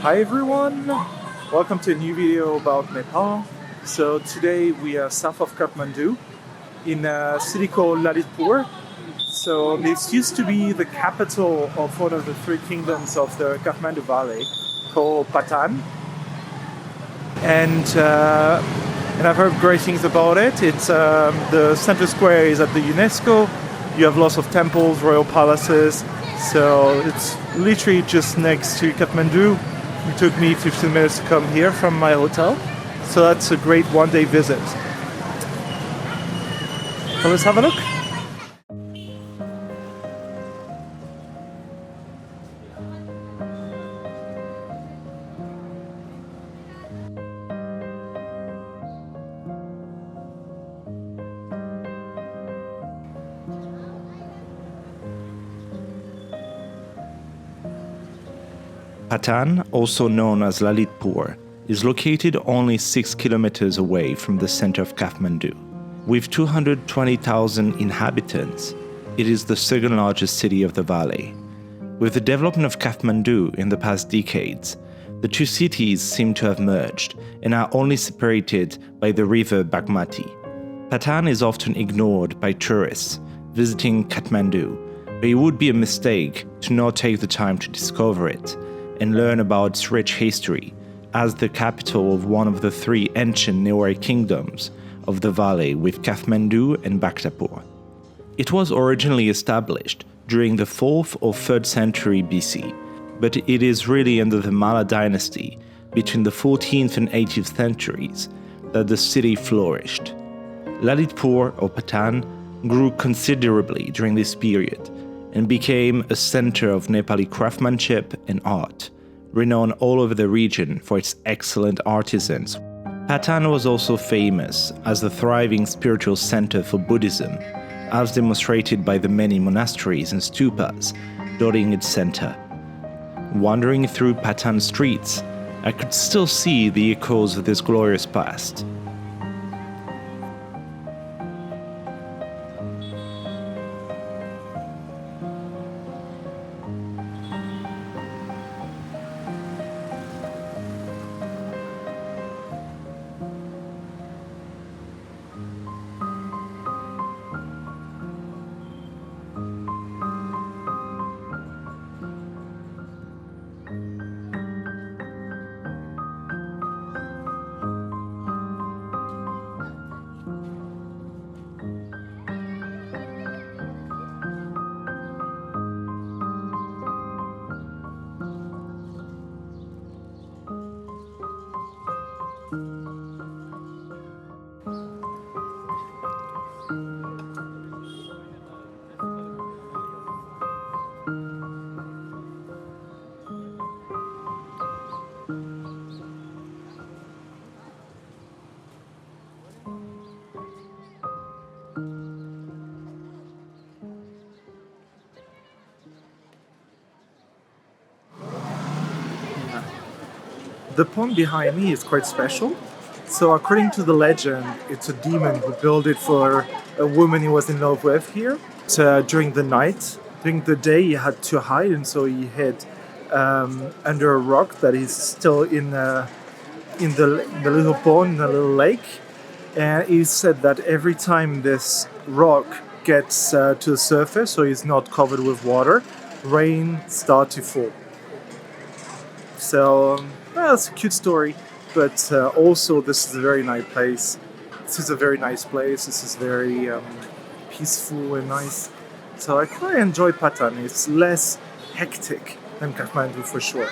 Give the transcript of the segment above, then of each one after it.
Hi everyone, welcome to a new video about Nepal. So today we are south of Kathmandu in a city called Lalitpur. So this used to be the capital of one of the three kingdoms of the Kathmandu Valley called Patan. And I've heard great things about it. It's the center square is at the UNESCO. You have lots of temples, royal palaces. So it's literally just next to Kathmandu. It took me 15 minutes to come here from my hotel. So that's a great one-day visit. So let's have a look. Patan, also known as Lalitpur, is located only 6 kilometers away from the center of Kathmandu. With 220,000 inhabitants, it is the second largest city of the valley. With the development of Kathmandu in the past decades, the two cities seem to have merged and are only separated by the river Bagmati. Patan is often ignored by tourists visiting Kathmandu, but it would be a mistake to not take the time to discover it and learn about its rich history as the capital of one of the three ancient Newari kingdoms of the valley with Kathmandu and Bhaktapur. It was originally established during the 4th or 3rd century BC, but it is really under the Malla dynasty between the 14th and 18th centuries that the city flourished. Lalitpur or Patan grew considerably during this period and became a center of Nepali craftsmanship and art, renowned all over the region for its excellent artisans. Patan was also famous as a thriving spiritual center for Buddhism, as demonstrated by the many monasteries and stupas dotting its center. Wandering through Patan streets, I could still see the echoes of this glorious past. The pond behind me is quite special. So according to the legend, it's a demon who built it for a woman he was in love with here. So during the night, during the day he had to hide, and so he hid under a rock that is still in the little pond, in the little lake. And he said that every time this rock gets to the surface, so it's not covered with water, rain starts to fall. So well, it's a cute story, but also this is a very nice place. This is a very nice place. This is very peaceful and nice. So I quite enjoy Patan. It's less hectic than Kathmandu for sure.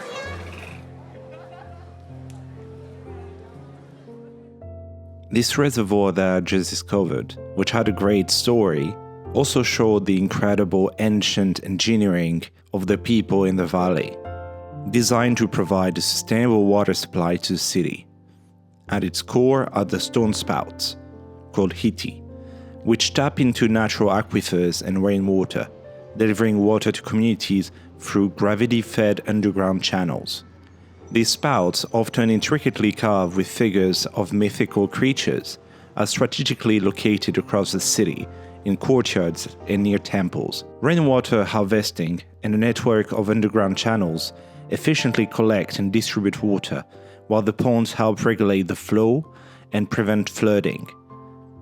This reservoir that I just discovered, which had a great story, also showed the incredible ancient engineering of the people in the valley, designed to provide a sustainable water supply to the city. At its core are the stone spouts, called hiti, which tap into natural aquifers and rainwater, delivering water to communities through gravity-fed underground channels. These spouts, often intricately carved with figures of mythical creatures, are strategically located across the city in courtyards and near temples. Rainwater harvesting and a network of underground channels efficiently collect and distribute water, while the ponds help regulate the flow and prevent flooding.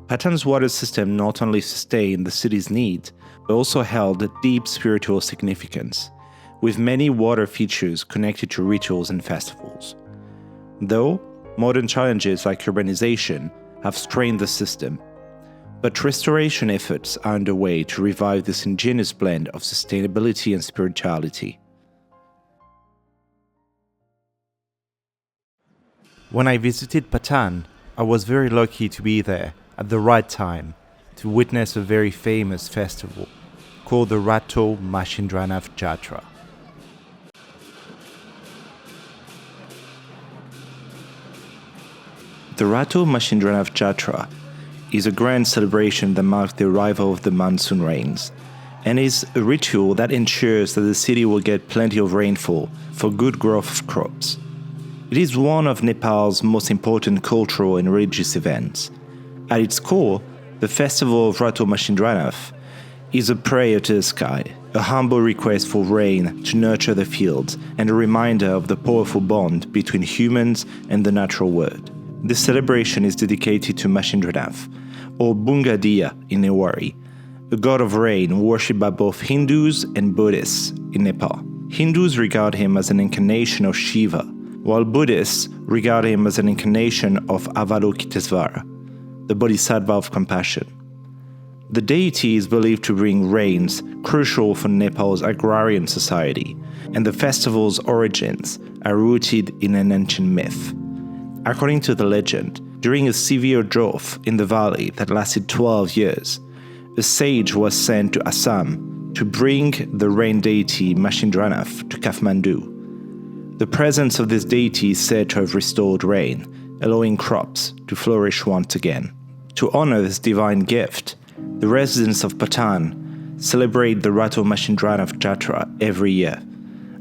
Patan's water system not only sustained the city's needs, but also held a deep spiritual significance, with many water features connected to rituals and festivals. Though, modern challenges like urbanization have strained the system, but restoration efforts are underway to revive this ingenious blend of sustainability and spirituality. When I visited Patan, I was very lucky to be there at the right time to witness a very famous festival called the Rato Mashindranath Jatra. The Rato Mashindranath Jatra is a grand celebration that marks the arrival of the monsoon rains, and is a ritual that ensures that the city will get plenty of rainfall for good growth of crops. It is one of Nepal's most important cultural and religious events. At its core, the festival of Rato Mashindranath is a prayer to the sky, a humble request for rain to nurture the fields, and a reminder of the powerful bond between humans and the natural world. This celebration is dedicated to Mashindranath, or Bungadia in Newari, a god of rain worshipped by both Hindus and Buddhists in Nepal. Hindus regard him as an incarnation of Shiva, while Buddhists regard him as an incarnation of Avalokitesvara, the bodhisattva of compassion. The deity is believed to bring rains crucial for Nepal's agrarian society, and the festival's origins are rooted in an ancient myth. According to the legend, during a severe drought in the valley that lasted 12 years, a sage was sent to Assam to bring the rain deity Mashindranath to Kathmandu. The presence of this deity is said to have restored rain, allowing crops to flourish once again. To honor this divine gift, the residents of Patan celebrate the Rato Mashindranath Jatra every year.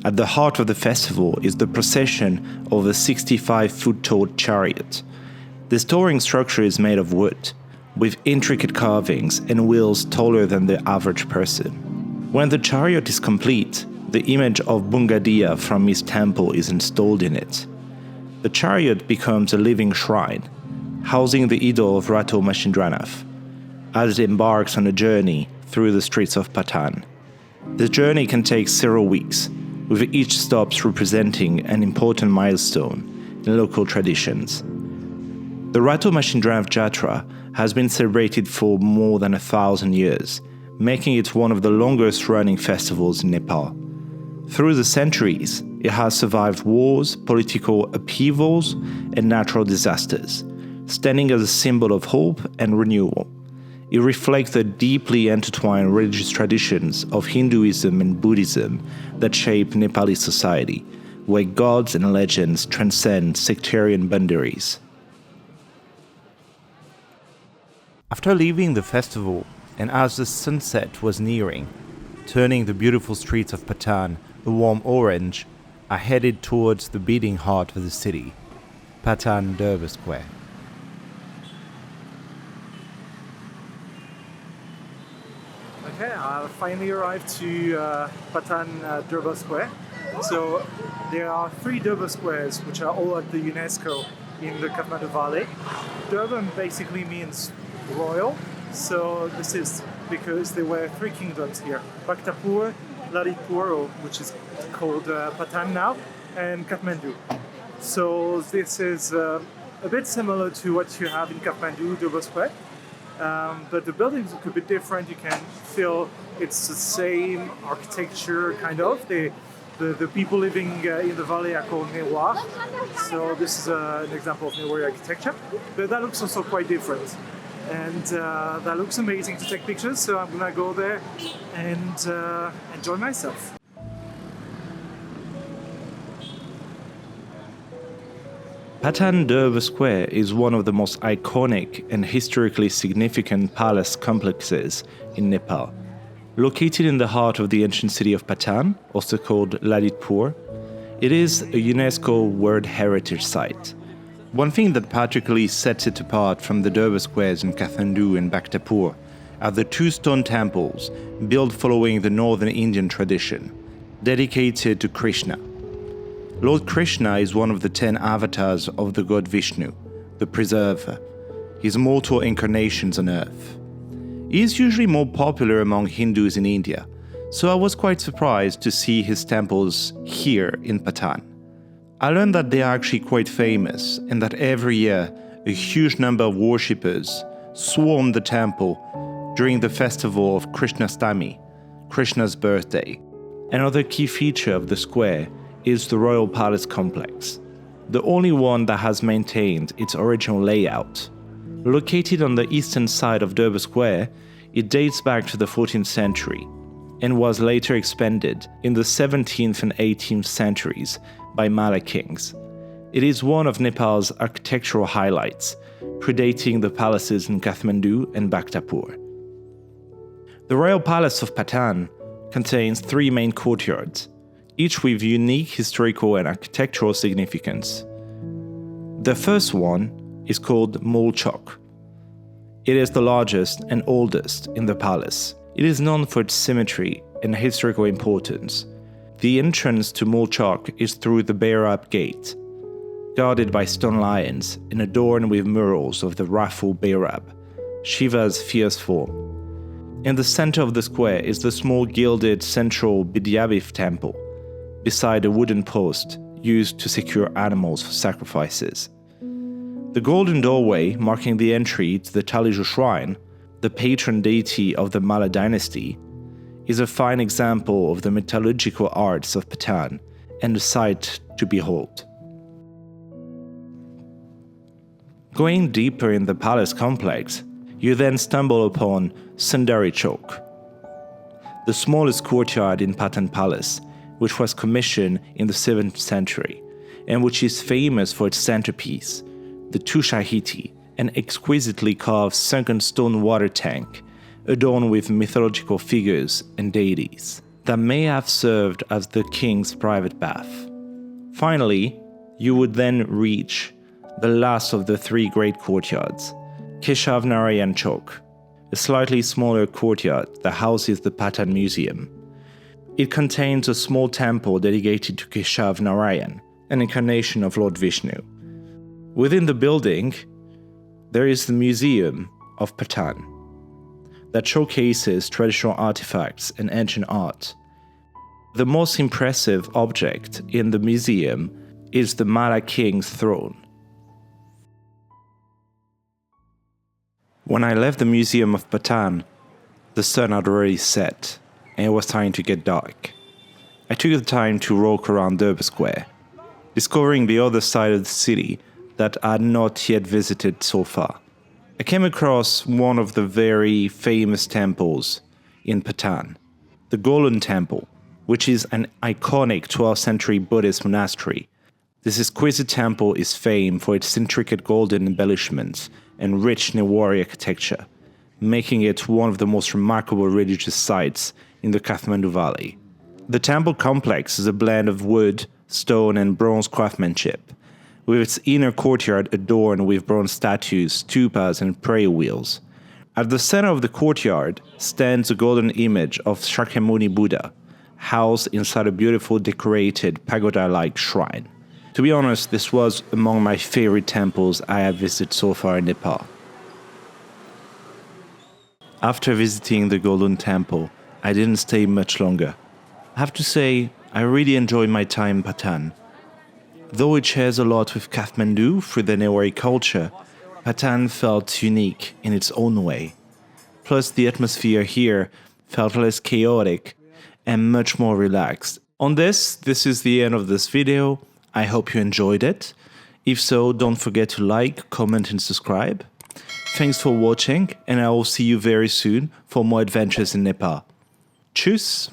At the heart of the festival is the procession of a 65-foot-tall chariot. This towering structure is made of wood, with intricate carvings and wheels taller than the average person. When the chariot is complete, the image of Bungadia from his temple is installed in it. The chariot becomes a living shrine, housing the idol of Rato Mashindranath, as it embarks on a journey through the streets of Patan. The journey can take several weeks, with each stop representing an important milestone in local traditions. The Rato Mashindranath Jatra has been celebrated for more than 1,000 years, making it one of the longest-running festivals in Nepal. Through the centuries, it has survived wars, political upheavals, and natural disasters, standing as a symbol of hope and renewal. It reflects the deeply intertwined religious traditions of Hinduism and Buddhism that shape Nepali society, where gods and legends transcend sectarian boundaries. After leaving the festival, and as the sunset was nearing, turning the beautiful streets of Patan a warm orange, I headed towards the beating heart of the city, Patan Durbar Square. Okay, I finally arrived to Patan Durbar Square. So there are 3 Durbar Squares which are all at the UNESCO in the Kathmandu Valley. Durban basically means royal, so this is because there were 3 kingdoms here: Bhaktapur, Lalitpur, which is called Patan now, and Kathmandu. So this is a bit similar to what you have in Kathmandu, Durbar Square. But the buildings look a bit different. You can feel it's the same architecture, kind of. The people living in the valley are called Newari. So this is an example of Newari architecture. But that looks also quite different. And that looks amazing to take pictures. So I'm going to go there and enjoy myself. Patan Durbar Square is one of the most iconic and historically significant palace complexes in Nepal. Located in the heart of the ancient city of Patan, also called Lalitpur, it is a UNESCO World Heritage Site. One thing that particularly sets it apart from the Durbar Squares in Kathmandu and Bhaktapur are the 2 stone temples built following the northern Indian tradition, dedicated to Krishna. Lord Krishna is one of the 10 avatars of the god Vishnu, the preserver, his mortal incarnations on earth. He is usually more popular among Hindus in India, so I was quite surprised to see his temples here in Patan. I learned that they are actually quite famous and that every year a huge number of worshippers swarm the temple during the festival of Krishnastami, Krishna's birthday. Another key feature of the square is the Royal Palace complex, the only one that has maintained its original layout. Located on the eastern side of Durbar Square, it dates back to the 14th century and was later expanded in the 17th and 18th centuries by Mala kings. It is one of Nepal's architectural highlights, predating the palaces in Kathmandu and Bhaktapur. The Royal Palace of Patan contains 3 main courtyards, each with unique historical and architectural significance. The first one is called Mol Chowk. It is the largest and oldest in the palace. It is known for its symmetry and historical importance. The entrance to Mol Chowk is through the Bhairab Gate, guarded by stone lions and adorned with murals of the wrathful Bhairab, Shiva's fierce form. In the center of the square is the small gilded central Bidyabiv temple, beside a wooden post used to secure animals for sacrifices. The golden doorway marking the entry to the Taliju shrine, the patron deity of the Mala dynasty, is a fine example of the metallurgical arts of Patan and a sight to behold. Going deeper in the palace complex, you then stumble upon Sundari Chowk, the smallest courtyard in Patan Palace, which was commissioned in the 7th century, and which is famous for its centerpiece, the Tushahiti, an exquisitely carved sunken stone water tank, adorned with mythological figures and deities, that may have served as the king's private bath. Finally, you would then reach the last of the 3 great courtyards, Keshav Narayan Chowk, a slightly smaller courtyard that houses the Patan Museum. It contains a small temple dedicated to Keshav Narayan, an incarnation of Lord Vishnu. Within the building, there is the Museum of Patan, that showcases traditional artifacts and ancient art. The most impressive object in the museum is the Mala king's throne. When I left the Museum of Patan, the sun had already set, and it was starting to get dark. I took the time to walk around Durbar Square, discovering the other side of the city that I had not yet visited so far. I came across one of the very famous temples in Patan, the Golden Temple, which is an iconic 12th century Buddhist monastery. This exquisite temple is famed for its intricate golden embellishments and rich Newari architecture, making it one of the most remarkable religious sites in the Kathmandu Valley. The temple complex is a blend of wood, stone, and bronze craftsmanship, with its inner courtyard adorned with bronze statues, stupas, and prayer wheels. At the center of the courtyard stands a golden image of Shakyamuni Buddha, housed inside a beautiful decorated pagoda-like shrine. To be honest, this was among my favorite temples I have visited so far in Nepal. After visiting the Golden Temple, I didn't stay much longer. I have to say, I really enjoyed my time in Patan. Though it shares a lot with Kathmandu through the Newari culture, Patan felt unique in its own way. Plus, the atmosphere here felt less chaotic and much more relaxed. On this is the end of this video. I hope you enjoyed it. If so, don't forget to like, comment, and subscribe. Thanks for watching, and I will see you very soon for more adventures in Nepal. Tschüss!